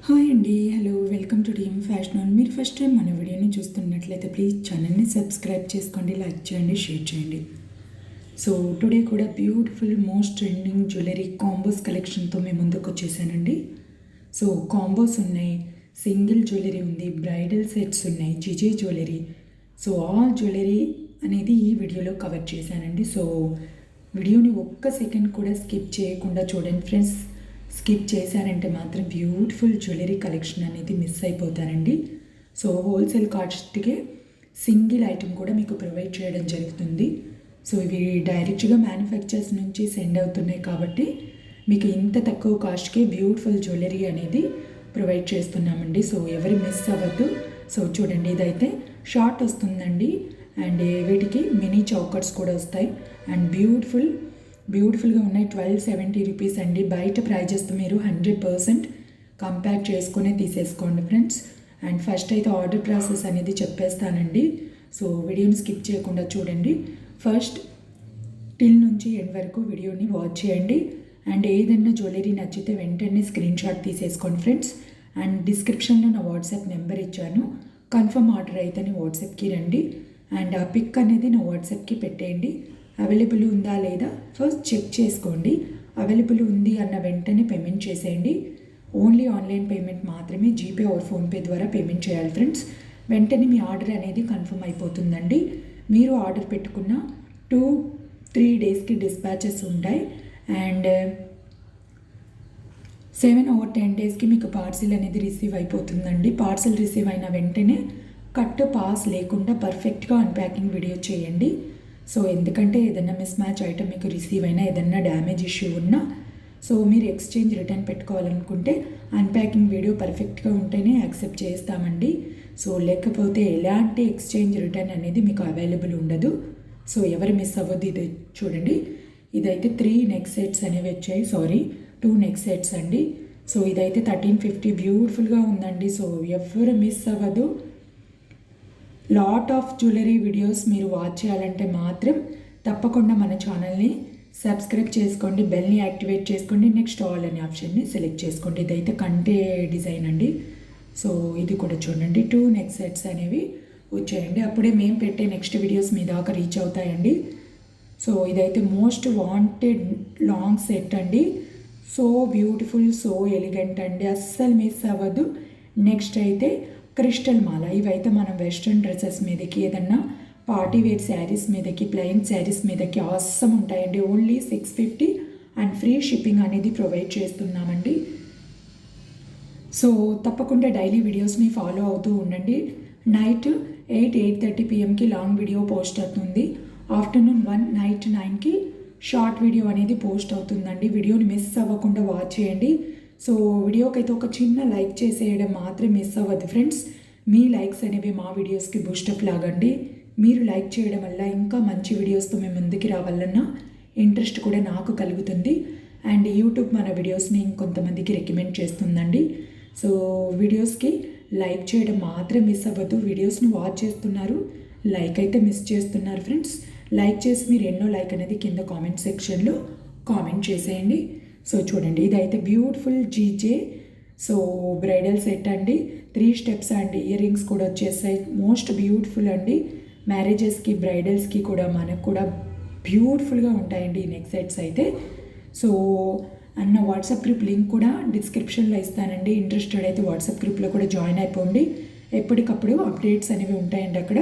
Hi అండి, hello, welcome to team fashion. మీరు first time మన వీడియోని చూస్తున్నట్లయితే ప్లీజ్ ఛానల్ని సబ్స్క్రైబ్ చేసుకోండి, లైక్ చేయండి, షేర్ చేయండి. సో టుడే కూడా beautiful most trending jewellery combos కలెక్షన్తో మేము ముందుకు వచ్చేసానండి. సో కాంబోస్ ఉన్నాయి, సింగిల్ జ్యువెలరీ ఉంది, బ్రైడల్ సెట్స్ ఉన్నాయి, GJ jewellery. So all jewellery అనేది ఈ వీడియోలో కవర్ చేశానండి. సో వీడియోని ఒక్క సెకండ్ కూడా స్కిప్ చేయకుండా చూడండి ఫ్రెండ్స్. స్కిప్ చేశారంటే మాత్రం బ్యూటిఫుల్ జ్యువెలరీ కలెక్షన్ అనేది మిస్ అయిపోతారండి. సో హోల్సేల్ కాస్ట్కే సింగిల్ ఐటమ్ కూడా మీకు ప్రొవైడ్ చేయడం జరుగుతుంది. సో ఇవి డైరెక్ట్గా మ్యానుఫ్యాక్చర్స్ నుంచి సెండ్ అవుతున్నాయి కాబట్టి మీకు ఇంత తక్కువ కాస్ట్కే బ్యూటిఫుల్ జ్యువెలరీ అనేది ప్రొవైడ్ చేస్తున్నామండి. సో ఎవరు మిస్ అవ్వద్దు. సో చూడండి, ఇదైతే షార్ట్ వస్తుందండి అండ్ వీటికి మినీ చౌకర్స్ కూడా వస్తాయి అండ్ బ్యూటిఫుల్గా ఉన్నాయి. 1270 రూపీస్ అండి. బయట ప్రైజెస్తో మీరు 100% కంపేర్ చేసుకునే తీసేసుకోండి ఫ్రెండ్స్. అండ్ ఫస్ట్ అయితే ఆర్డర్ ప్రాసెస్ అనేది చెప్పేస్తానండి. సో వీడియోని స్కిప్ చేయకుండా చూడండి. ఫస్ట్ టిల్ నుంచి ఎండ్ వరకు వీడియోని వాచ్ చేయండి. అండ్ ఏదైనా జ్యువెలరీ నచ్చితే వెంటనే స్క్రీన్ షాట్ తీసేసుకోండి ఫ్రెండ్స్. అండ్ డిస్క్రిప్షన్లో నా వాట్సాప్ నెంబర్ ఇచ్చాను. కన్ఫర్మ్ ఆర్డర్ అయితేనే వాట్సాప్కి రండి అండ్ ఆ పిక్ అనేది నా వాట్సాప్కి పెట్టేయండి. అవైలబుల్ ఉందా లేదా ఫస్ట్ చెక్ చేసుకోండి. అవైలబుల్ ఉంది అన్న వెంటనే పేమెంట్ చేసేయండి. ఓన్లీ ఆన్లైన్ పేమెంట్ మాత్రమే, జీపే ఆర్ ఫోన్పే ద్వారా పేమెంట్ చేయాలి ఫ్రెండ్స్. వెంటనే మీ ఆర్డర్ అనేది కన్ఫర్మ్ అయిపోతుందండి. మీరు ఆర్డర్ పెట్టుకున్న 2-3 డేస్కి డిస్పాచెస్ ఉంటాయి అండ్ 7 or 10 డేస్కి మీకు పార్సిల్ అనేది రిసీవ్ అయిపోతుందండి. పార్సిల్ రిసీవ్ అయిన వెంటనే కట్ పాస్ లేకుండా పర్ఫెక్ట్గా అన్ప్యాకింగ్ వీడియో చేయండి. సో ఎందుకంటే ఏదైనా మిస్ మ్యాచ్ ఐటమ్ మీకు రిసీవ్ అయినా, ఏదైనా డ్యామేజ్ ఇష్యూ ఉన్నా, సో మీరు ఎక్స్చేంజ్ రిటర్న్ పెట్టుకోవాలనుకుంటే అన్ప్యాకింగ్ వీడియో పర్ఫెక్ట్గా ఉంటేనే యాక్సెప్ట్ చేస్తామండి. సో లేకపోతే ఎలాంటి ఎక్స్చేంజ్ రిటర్న్ అనేది మీకు అవైలబుల్ ఉండదు. సో ఎవరు మిస్ అవ్వద్దు. ఇది చూడండి, ఇదైతే 3 నెక్ సెట్స్ అనేవి వచ్చాయి. 2 నెక్ సెట్స్ అండి. సో ఇదైతే 1350 బ్యూటిఫుల్గా ఉందండి. సో ఎవరు మిస్ అవ్వదు. లాట్ ఆఫ్ జ్యువెలరీ వీడియోస్ మీరు వాచ్ చేయాలంటే మాత్రం తప్పకుండా మన ఛానల్ని సబ్స్క్రైబ్ చేసుకోండి, బెల్ని యాక్టివేట్ చేసుకోండి, నెక్స్ట్ ఆల్ అనే ఆప్షన్ని సెలెక్ట్ చేసుకోండి. ఇదైతే కంటే డిజైన్ అండి. సో ఇది కూడా చూడండి, 2 నెక్ సెట్స్ అనేవి వచ్చాయండి. అప్పుడే మేము పెట్టే నెక్స్ట్ వీడియోస్ మీ దాకా రీచ్ అవుతాయండి. సో ఇదైతే మోస్ట్ వాంటెడ్ లాంగ్ సెట్ అండి. సో బ్యూటిఫుల్, సో ఎలిగెంట్ అండి, అస్సలు మిస్ అవ్వదు. నెక్స్ట్ అయితే క్రిస్టల్ మాల. ఇవైతే మనం వెస్ట్రన్ డ్రెస్సెస్ మీదకి, ఏదన్నా పార్టీ వేర్ శారీస్ మీదకి, ప్లెయిన్ శారీస్ మీదకి ఆసమ్ ఉంటాయండి. ఓన్లీ 650 అండ్ ఫ్రీ షిప్పింగ్ అనేది ప్రొవైడ్ చేస్తున్నామండి. సో తప్పకుండా డైలీ వీడియోస్ని ఫాలో అవుతూ ఉండండి. నైట్ 8-8:30 PMకి లాంగ్ వీడియో పోస్ట్ అవుతుంది. ఆఫ్టర్నూన్ 1 నైట్ 9కి షార్ట్ వీడియో అనేది పోస్ట్ అవుతుందండి. వీడియోని మిస్ అవ్వకుండా వాచ్ చేయండి. సో వీడియోకి అయితే ఒక చిన్న లైక్ చేసేయడం మాత్రం మిస్ అవ్వద్దు ఫ్రెండ్స్. మీ లైక్స్ అనేవి మా వీడియోస్కి బూస్టప్ లాగండి. మీరు లైక్ చేయడం వల్ల ఇంకా మంచి వీడియోస్తో మేము ముందుకు రావాలన్న ఇంట్రెస్ట్ కూడా నాకు కలుగుతుంది అండ్ యూట్యూబ్ మన వీడియోస్ని ఇంకొంతమందికి రికమెండ్ చేస్తుందండి. సో వీడియోస్కి లైక్ చేయడం మాత్రం మిస్ అవ్వద్దు. వీడియోస్ని వాచ్ చేస్తున్నారు, లైక్ అయితే మిస్ చేస్తున్నారు ఫ్రెండ్స్. లైక్ చేసి మీరు ఎన్నో లైక్ అనేది కింద కామెంట్ సెక్షన్లో కామెంట్ చేసేయండి. సో చూడండి, ఇదైతే beautiful GJ so bridal set అండి. 3 స్టెప్స్ అండి, ఇయర్ రింగ్స్ కూడా వచ్చేసాయి. మోస్ట్ బ్యూటిఫుల్ అండి. మ్యారేజెస్కి, బ్రైడల్స్కి కూడా మనకు కూడా బ్యూటిఫుల్గా ఉంటాయండి ఈ నెక్ సెట్స్ అయితే. సో అన్న వాట్సాప్ గ్రూప్ లింక్ కూడా డిస్క్రిప్షన్లో ఇస్తానండి. ఇంట్రెస్టెడ్ అయితే వాట్సాప్ గ్రూప్లో కూడా జాయిన్ అయిపోండి. ఎప్పటికప్పుడు అప్డేట్స్ అనేవి ఉంటాయండి అక్కడ.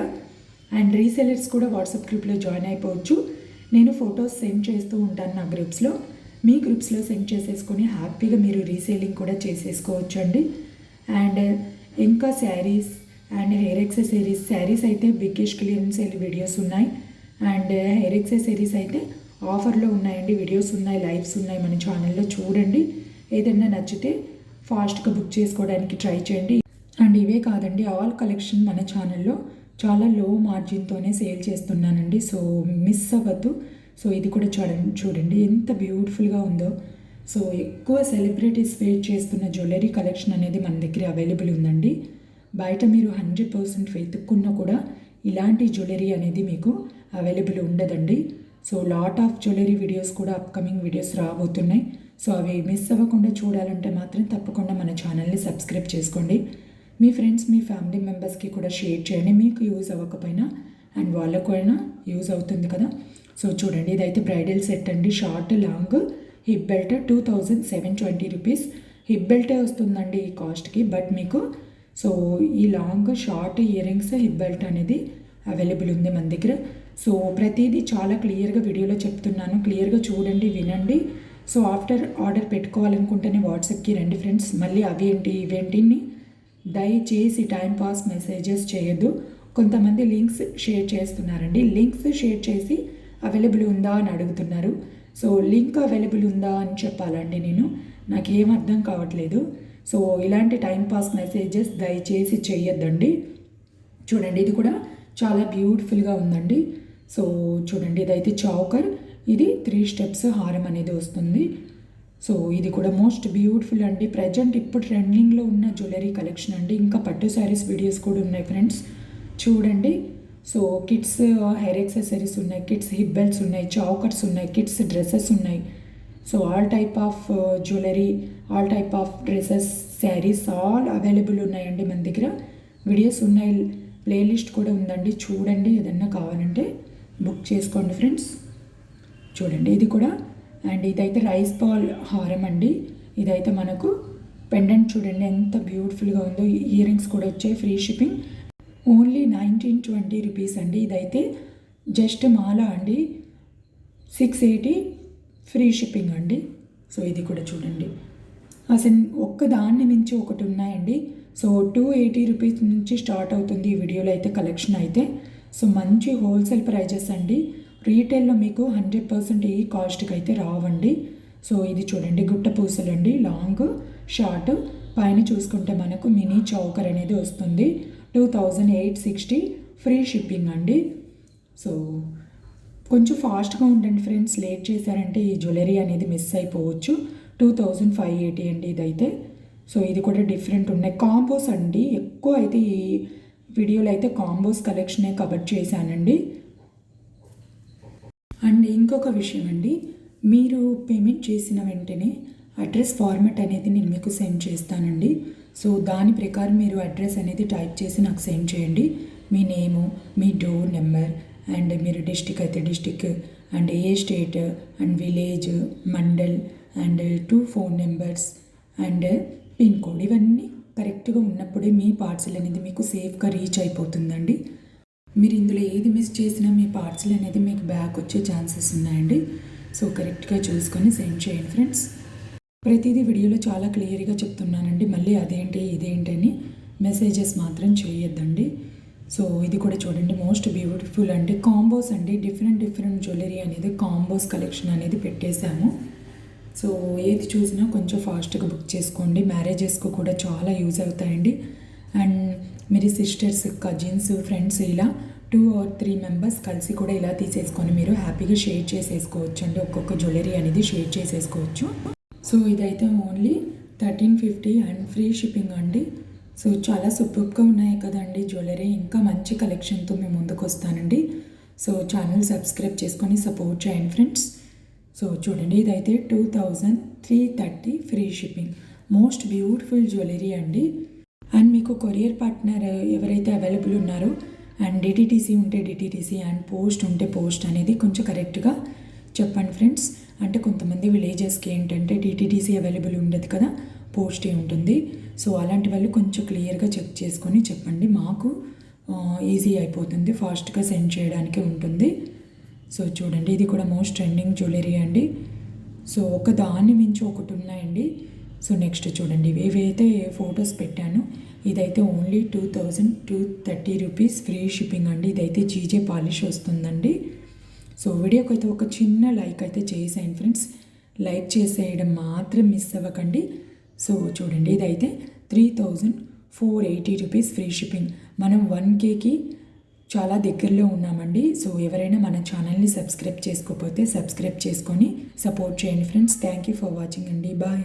అండ్ రీసెలర్స్ కూడా వాట్సాప్ గ్రూప్లో జాయిన్ అయిపోవచ్చు. నేను ఫొటోస్ సెండ్ చేస్తూ ఉంటాను నా గ్రూప్స్లో. మీ గ్రూప్స్లో సెండ్ చేసేసుకొని హ్యాపీగా మీరు రీసేలింగ్ కూడా చేసేసుకోవచ్చు అండి. అండ్ ఇంకా saris and hair accessories, saris అయితే బిగ్గెస్ట్ క్లియరెన్స్ సేల్ వీడియోస్ ఉన్నాయి అండ్ హెయిర్ యాక్సెసరీస్ అయితే ఆఫర్లో ఉన్నాయండి. వీడియోస్ ఉన్నాయి, లైవ్స్ ఉన్నాయి మన ఛానల్లో, చూడండి. ఏదైనా నచ్చితే ఫాస్ట్గా బుక్ చేసుకోవడానికి ట్రై చేయండి. అండ్ ఇవే కాదండి, ఆల్ కలెక్షన్ మన ఛానల్లో చాలా లో మార్జిన్తోనే సేల్ చేస్తున్నానండి. సో మిస్ అవ్వద్దు. సో ఇది కూడా చూడండి ఎంత బ్యూటిఫుల్గా ఉందో. సో ఎక్కువ సెలబ్రిటీస్ వేర్ చేస్తున్న జ్యువెలరీ కలెక్షన్ అనేది మన దగ్గర అవైలబుల్ ఉందండి. బయట మీరు 100% వెతుక్కున్నా కూడా ఇలాంటి జ్యువెలరీ అనేది మీకు అవైలబుల్ ఉండదండి. So lot of jewellery videos కూడా అప్కమింగ్ వీడియోస్ రాబోతున్నాయి. సో అవి మిస్ అవ్వకుండా చూడాలంటే మాత్రం తప్పకుండా మన ఛానల్ని సబ్స్క్రైబ్ చేసుకోండి. మీ ఫ్రెండ్స్, మీ ఫ్యామిలీ మెంబర్స్కి కూడా షేర్ చేయండి. మీకు యూజ్ అవ్వకపోయినా అండ్ వాళ్ళకు అయినా యూజ్ అవుతుంది కదా. సో చూడండి, ఇదైతే బ్రైడల్ సెట్ అండి. Short long hip belt 2720 rupees. Hip బెల్టే వస్తుందండి ఈ కాస్ట్కి. బట్ మీకు సో ఈ long short earrings hip belt అనేది అవైలబుల్ ఉంది మన దగ్గర. సో ప్రతిదీ చాలా క్లియర్గా వీడియోలో చెప్తున్నాను. క్లియర్గా చూడండి, వినండి. సో ఆఫ్టర్ ఆర్డర్ పెట్టుకోవాలనుకుంటేనే వాట్సాప్కి రండి ఫ్రెండ్స్. మళ్ళీ అవేంటి ఇవేంటిని దయచేసి టైంపాస్ మెసేజెస్ చేయొద్దు. కొంతమంది లింక్స్ షేర్ చేస్తున్నారండి. లింక్స్ షేర్ చేసి అవైలబుల్ ఉందా అని అడుగుతున్నారు. సో లింక్ అవైలబుల్ ఉందా అని చెప్పాలండి నేను, నాకేం అర్థం కావట్లేదు. సో ఇలాంటి టైంపాస్ మెసేజెస్ దయచేసి చేయొద్దండి. చూడండి, ఇది కూడా చాలా బ్యూటిఫుల్గా ఉందండి. సో చూడండి, ఇదైతే చౌకర్, ఇది 3 స్టెప్స్ హారం అనేది వస్తుంది. సో ఇది కూడా మోస్ట్ బ్యూటిఫుల్ అండి. ప్రజెంట్ ఇప్పుడు ట్రెండింగ్లో ఉన్న జ్యువెలరీ కలెక్షన్ అండి. ఇంకా పట్టు శారీస్ వీడియోస్ కూడా ఉన్నాయి ఫ్రెండ్స్, చూడండి. సో కిడ్స్ హెయిర్ యాక్సెసరీస్ ఉన్నాయి, కిడ్స్ హిప్ బెల్ట్స్ ఉన్నాయి, చౌకర్స్ ఉన్నాయి, కిడ్స్ డ్రెస్సెస్ ఉన్నాయి. So all type of jewellery, all type of dresses, saris all available ఉన్నాయండి మన దగ్గర. వీడియోస్ ఉన్నాయి, ప్లేలిస్ట్ కూడా ఉందండి, చూడండి. ఏదన్నా కావాలంటే బుక్ చేసుకోండి ఫ్రెండ్స్. చూడండి, ఇది కూడా. అండ్ ఇదైతే రైస్ బాల్ హారం అండి. ఇదైతే మనకు పెండెంట్ చూడండి ఎంత బ్యూటిఫుల్గా ఉందో. ఇయర్ రింగ్స్ కూడా వచ్చాయి, ఫ్రీ షిప్పింగ్. ఓన్లీ 1920 రూపీస్ అండి. ఇదైతే జస్ట్ మాల అండి, 680 ఫ్రీ షిప్పింగ్ అండి. సో ఇది కూడా చూడండి, అసలు ఒక్క దాన్ని మించి ఒకటి ఉన్నాయండి. సో 280 రూపీస్ నుంచి స్టార్ట్ అవుతుంది ఈ వీడియోలో అయితే కలెక్షన్ అయితే. సో మంచి హోల్సేల్ ప్రైజెస్ అండి. రీటైల్లో మీకు 100% ఈ కాస్ట్కి అయితే రావండి. సో ఇది చూడండి, గుట్ట పూసలు అండి, లాంగ్ షార్ట్. పైన చూసుకుంటే మనకు మినీ చౌకర్ అనేది వస్తుంది. 2860 ఫ్రీ షిప్పింగ్ అండి. సో కొంచెం ఫాస్ట్గా ఉండండి ఫ్రెండ్స్, లేట్ చేశారంటే ఈ జ్యువెలరీ అనేది మిస్ అయిపోవచ్చు. 2580 అండి ఇదైతే. సో ఇది కూడా డిఫరెంట్ ఉన్నాయి, కాంబోస్ అండి. ఎక్కువ అయితే ఈ వీడియోలో అయితే కాంబోస్ కలెక్షనే కవర్ చేశానండి. అండ్ ఇంకొక విషయం అండి, మీరు పేమెంట్ చేసిన వెంటనే అడ్రస్ ఫార్మాట్ అనేది నేను మీకు సెండ్ చేస్తానండి. సో దాని ప్రకారం మీరు అడ్రస్ అనేది టైప్ చేసి నాకు సెండ్ చేయండి. మీ నేము, మీ డోర్ నెంబర్, అండ్ మీరు డిస్టిక్ అయితే district, and A state, and village, mandal, and 2 phone numbers, and pin code, ఇవన్నీ కరెక్ట్గా ఉన్నప్పుడే మీ పార్సల్ అనేది మీకు సేఫ్గా రీచ్ అయిపోతుందండి. మీరు ఇందులో ఏది మిస్ చేసినా మీ పార్సల్ అనేది మీకు బ్యాక్ వచ్చే ఛాన్సెస్ ఉన్నాయండి. సో కరెక్ట్గా చూసుకొని సెండ్ చేయండి ఫ్రెండ్స్. ప్రతిదీ వీడియోలో చాలా క్లియర్గా చెప్తున్నానండి. మళ్ళీ అదేంటి ఇదేంటి అని మెసేజెస్ మాత్రం చేయొద్దండి. సో ఇది కూడా చూడండి, మోస్ట్ బ్యూటిఫుల్ అండి. కాంబోస్ అండి, డిఫరెంట్ జ్యువెలరీ అనేది కాంబోస్ కలెక్షన్ అనేది పెట్టేశాము. సో ఏది చూసినా కొంచెం ఫాస్ట్గా బుక్ చేసుకోండి. మ్యారేజెస్కు కూడా చాలా యూజ్ అవుతాయండి. అండ్ మీరు సిస్టర్స్, కజిన్స్, ఫ్రెండ్స్ ఇలా 2 or 3 మెంబర్స్ కలిసి కూడా ఇలా తీసేసుకొని మీరు హ్యాపీగా షేర్ చేసేసుకోవచ్చు అండి. ఒక్కొక్క జ్యువెలరీ అనేది షేర్ చేసేసుకోవచ్చు. సో ఇదైతే ఓన్లీ 1350 అండ్ ఫ్రీ షిప్పింగ్ అండి. సో చాలా సూపర్గా ఉన్నాయి కదండి జ్యువెలరీ. ఇంకా మంచి కలెక్షన్తో మేము ముందుకు వస్తానండి. సో ఛానల్ సబ్స్క్రైబ్ చేసుకొని సపోర్ట్ చేయండి ఫ్రెండ్స్. సో చూడండి, ఇదైతే 2330 free shipping. Most beautiful jewellery అండి. అండ్ మీకు కొరియర్ పార్ట్నర్ ఎవరైతే అవైలబుల్ ఉన్నారో, అండ్ డిటీటీసీ ఉంటే డిటీటీసీ, అండ్ పోస్ట్ ఉంటే పోస్ట్ అనేది కొంచెం కరెక్ట్గా చెప్పండి ఫ్రెండ్స్. అంటే కొంతమంది విలేజెస్కి ఏంటంటే డిటీటీసీ అవైలబుల్ ఉండదు కదా, పోస్టే ఉంటుంది. సో అలాంటి వాళ్ళు కొంచెం క్లియర్గా చెక్ చేసుకొని చెప్పండి, మాకు ఈజీ అయిపోతుంది, ఫాస్ట్గా సెండ్ చేయడానికి ఉంటుంది. సో చూడండి, ఇది కూడా మోస్ట్ ట్రెండింగ్ జ్యువెలరీ అండి. సో ఒక దాన్ని మించి ఒకటి ఉన్నాయండి. సో నెక్స్ట్ చూడండి, ఇవైతే ఫొటోస్ పెట్టాను. ఇదైతే ఓన్లీ 2230 రూపీస్ ఫ్రీ షిప్పింగ్ అండి. ఇదైతే జీజే పాలిష్ వస్తుందండి. సో వీడియోకి అయితే ఒక చిన్న లైక్ అయితే చేసేయండి ఫ్రెండ్స్. లైక్ చేసేయడం మాత్రం మిస్ అవ్వకండి. సో చూడండి, ఇదైతే 3480 రూపీస్ ఫ్రీ షిప్పింగ్. మనం 1Kకి చాలా దగ్గరలో ఉన్నామండి. సో ఎవరైనా మన ఛానల్ని సబ్స్క్రైబ్ చేసుకోకపోతే సబ్స్క్రైబ్ చేసుకొని సపోర్ట్ చేయండి friends. Thank you for watching అండి. బాయ్.